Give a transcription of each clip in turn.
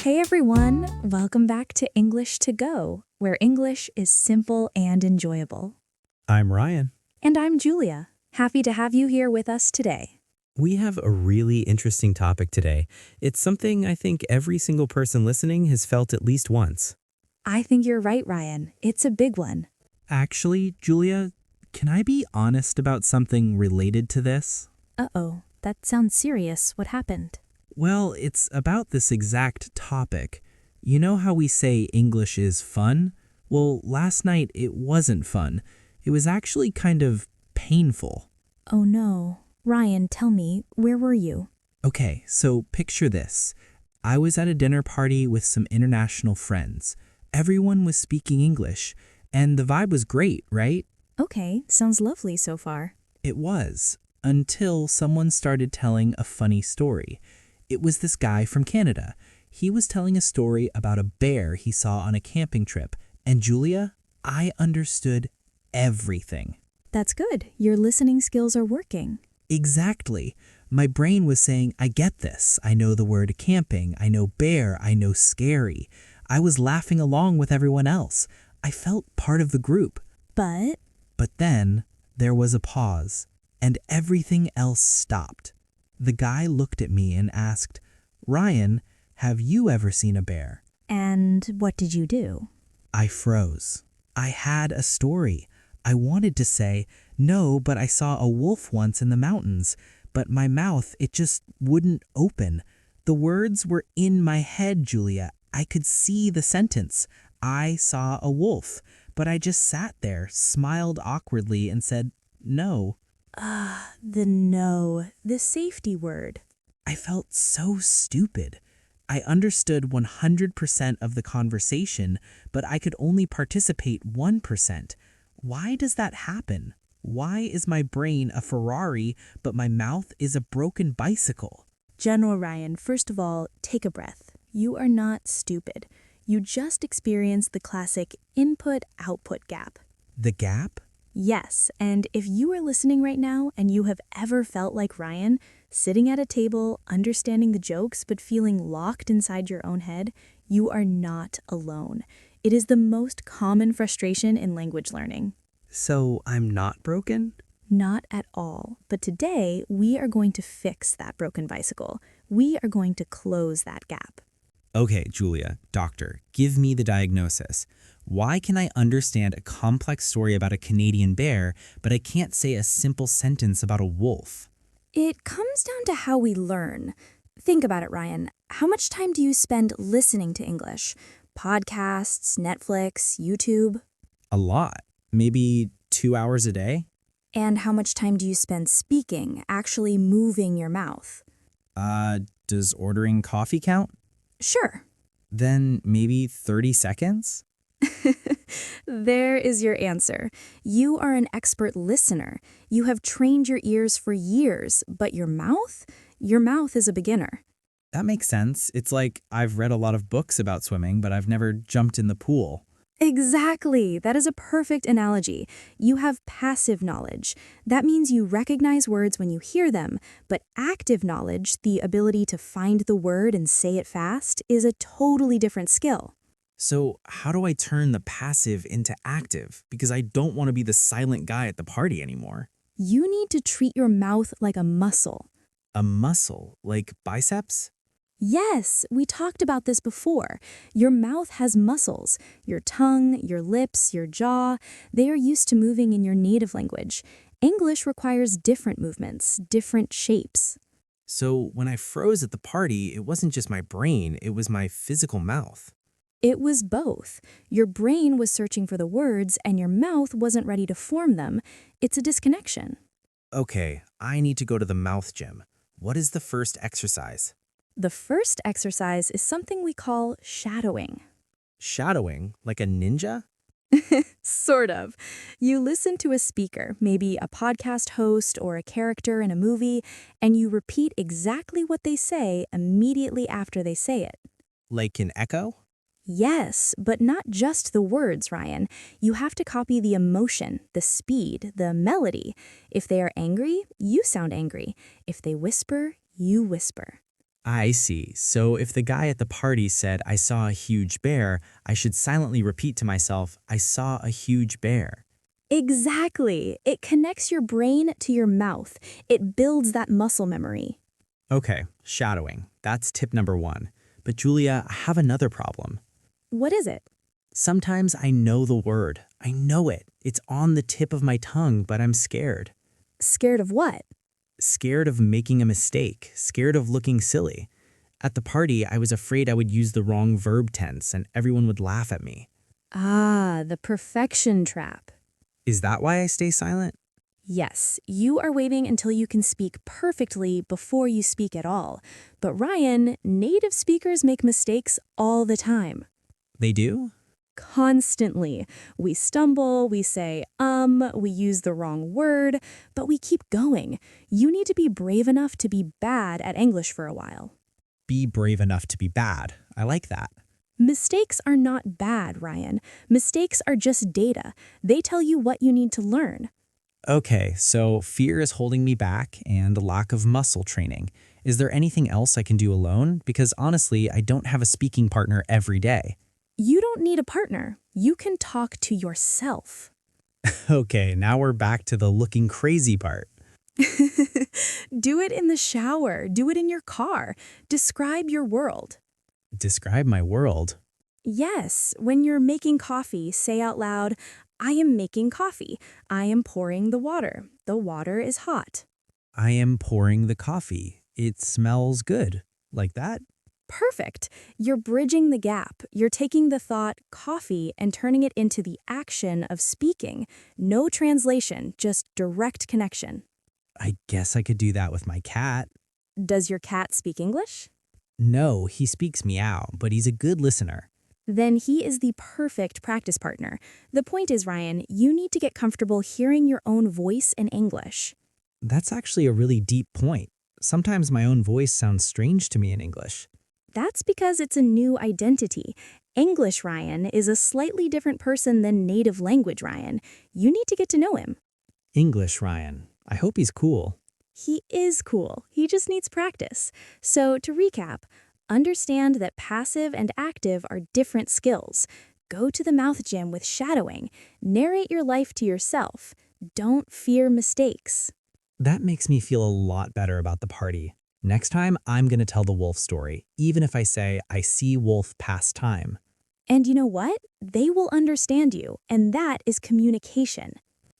Hey everyone, welcome back to English to Go, where English is simple and enjoyable. I'm Ryan. And I'm Julia. Happy to have you here with us today. We have a really interesting topic today. It's something I think every single person listening has felt at least once. I think you're right, Ryan. It's a big one. Actually, Julia, can I be honest about something related to this? Uh-oh, that sounds serious. What happened? Well, it's about this exact topic. You know how we say English is fun? Well, last night it wasn't fun. It was actually kind of painful. Oh no. Ryan, tell me, where were you? Okay, so picture this. I was at a dinner party with some international friends. Everyone was speaking English, and the vibe was great, right? Okay, sounds lovely so far. It was, until someone started telling a funny story. It was this guy from Canada. He was telling a story about a bear he saw on a camping trip. And Julia, I understood everything. That's good. Your listening skills are working. Exactly. My brain was saying, I get this. I know the word camping. I know bear. I know scary. I was laughing along with everyone else. I felt part of the group. But then there was a pause, and everything else stopped. The guy looked at me and asked, Ryan, have you ever seen a bear? And what did you do? I froze. I had a story. I wanted to say, no, but I saw a wolf once in the mountains. But my mouth, it just wouldn't open. The words were in my head, Julia. I could see the sentence. I saw a wolf. But I just sat there, smiled awkwardly, and said, no. The safety word. I felt so stupid. I understood 100% of the conversation, but I could only participate 1%. Why does that happen? Why is my brain a Ferrari, but my mouth is a broken bicycle? General Ryan, first of all, take a breath. You are not stupid. You just experienced the classic input-output gap. The gap? Yes, and if you are listening right now and you have ever felt like Ryan, sitting at a table, understanding the jokes but feeling locked inside your own head, you are not alone. It is the most common frustration in language learning. So I'm not broken? Not at all. But today, we are going to fix that broken bicycle. We are going to close that gap. Okay, Julia, doctor, give me the diagnosis. Why can I understand a complex story about a Canadian bear, but I can't say a simple sentence about a wolf? It comes down to how we learn. Think about it, Ryan. How much time do you spend listening to English? Podcasts, Netflix, YouTube? A lot. Maybe 2 hours a day? And how much time do you spend speaking, actually moving your mouth? Does ordering coffee count? Sure. Then maybe 30 seconds? There is your answer. You are an expert listener. You have trained your ears for years, but your mouth? Your mouth is a beginner. That makes sense. It's like I've read a lot of books about swimming, but I've never jumped in the pool. Exactly. That is a perfect analogy. You have passive knowledge. That means you recognize words when you hear them, but active knowledge, the ability to find the word and say it fast, is a totally different skill. So how do I turn the passive into active? Because I don't want to be the silent guy at the party anymore. You need to treat your mouth like a muscle. A muscle, like biceps? Yes, we talked about this before. Your mouth has muscles. Your tongue, your lips, your jaw, they are used to moving in your native language. English requires different movements, different shapes. So when I froze at the party, it wasn't just my brain, it was my physical mouth. It was both. Your brain was searching for the words and your mouth wasn't ready to form them. It's a disconnection. Okay, I need to go to the mouth gym. What is the first exercise? The first exercise is something we call shadowing. Shadowing, like a ninja? Sort of. You listen to a speaker, maybe a podcast host or a character in a movie, and you repeat exactly what they say immediately after they say it. Like an echo? Yes, but not just the words, Ryan. You have to copy the emotion, the speed, the melody. If they are angry, you sound angry. If they whisper, you whisper. I see. So if the guy at the party said, I saw a huge bear, I should silently repeat to myself, I saw a huge bear. Exactly. It connects your brain to your mouth. It builds that muscle memory. Okay, shadowing. That's tip number 1. But Julia, I have another problem. What is it? Sometimes I know the word. I know it. It's on the tip of my tongue, but I'm scared. Scared of what? Scared of making a mistake. Scared of looking silly. At the party, I was afraid I would use the wrong verb tense and everyone would laugh at me. Ah, the perfection trap. Is that why I stay silent? Yes, you are waiting until you can speak perfectly before you speak at all. But Ryan, native speakers make mistakes all the time. They do? Constantly. We stumble, we say, we use the wrong word, but we keep going. You need to be brave enough to be bad at English for a while. Be brave enough to be bad. I like that. Mistakes are not bad, Ryan. Mistakes are just data. They tell you what you need to learn. Okay, so fear is holding me back and a lack of muscle training. Is there anything else I can do alone? Because honestly, I don't have a speaking partner every day. You don't need a partner. You can talk to yourself. Okay, now we're back to the looking crazy part. Do it in the shower. Do it in your car. Describe your world. Describe my world. Yes, when you're making coffee, say out loud, I am making coffee. I am pouring the water. The water is hot. I am pouring the coffee. It smells good. Like that? Perfect. You're bridging the gap. You're taking the thought, coffee, and turning it into the action of speaking. No translation, just direct connection. I guess I could do that with my cat. Does your cat speak English? No, he speaks meow, but he's a good listener. Then he is the perfect practice partner. The point is, Ryan, you need to get comfortable hearing your own voice in English. That's actually a really deep point. Sometimes my own voice sounds strange to me in English. That's because it's a new identity. English Ryan is a slightly different person than native language Ryan. You need to get to know him. English Ryan. I hope he's cool. He is cool. He just needs practice. So to recap, understand that passive and active are different skills. Go to the mouth gym with shadowing. Narrate your life to yourself. Don't fear mistakes. That makes me feel a lot better about the party. Next time, I'm going to tell the wolf story, even if I say I see wolf past time. And you know what? They will understand you, and that is communication.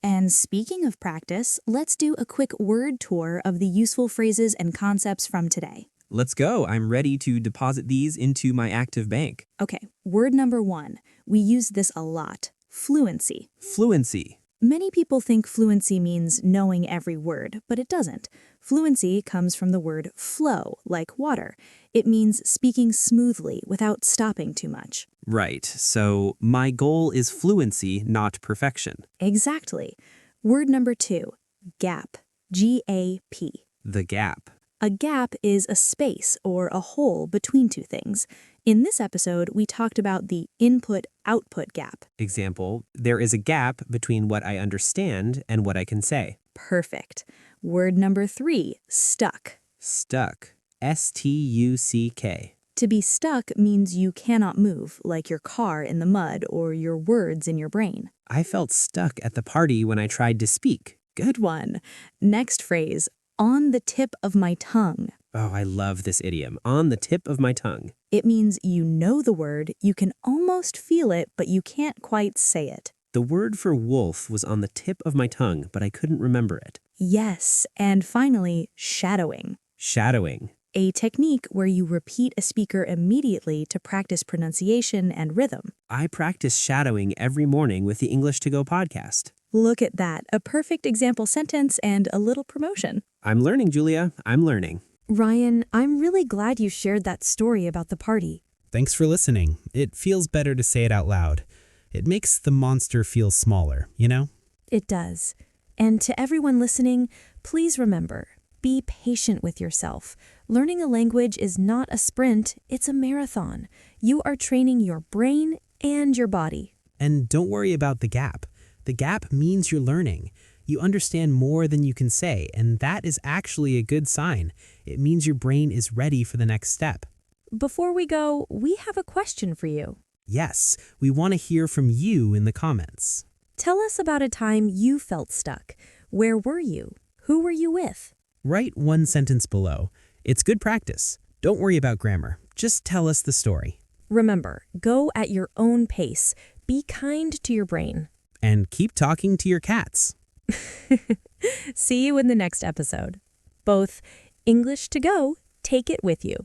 And speaking of practice, let's do a quick word tour of the useful phrases and concepts from today. Let's go. I'm ready to deposit these into my active bank. Okay, word number 1. We use this a lot. Fluency. Fluency. Many people think fluency means knowing every word, but it doesn't. Fluency comes from the word flow, like water. It means speaking smoothly without stopping too much. Right. So my goal is fluency, not perfection. Exactly. Word number 2. Gap. G-A-P. The gap. A gap is a space or a hole between two things. In this episode, we talked about the input-output gap. Example, there is a gap between what I understand and what I can say. Perfect. Word number 3, stuck. Stuck. S-T-U-C-K. To be stuck means you cannot move, like your car in the mud or your words in your brain. I felt stuck at the party when I tried to speak. Good one. Next phrase, on the tip of my tongue. Oh, I love this idiom. On the tip of my tongue. It means you know the word, you can almost feel it, but you can't quite say it. The word for wolf was on the tip of my tongue, but I couldn't remember it. Yes, and finally, shadowing. Shadowing. A technique where you repeat a speaker immediately to practice pronunciation and rhythm. I practice shadowing every morning with the English to Go podcast. Look at that, a perfect example sentence and a little promotion. I'm learning, Julia. I'm learning. Ryan, I'm really glad you shared that story about the party. Thanks for listening. It feels better to say it out loud. It makes the monster feel smaller, you know? It does. And to everyone listening, please remember, be patient with yourself. Learning a language is not a sprint, it's a marathon. You are training your brain and your body. And don't worry about the gap. The gap means you're learning. You understand more than you can say, and that is actually a good sign. It means your brain is ready for the next step. Before we go, we have a question for you. Yes, we want to hear from you in the comments. Tell us about a time you felt stuck. Where were you? Who were you with? Write one sentence below. It's good practice. Don't worry about grammar. Just tell us the story. Remember, go at your own pace. Be kind to your brain. And keep talking to your cats. See you in the next episode. Both English to go, take it with you.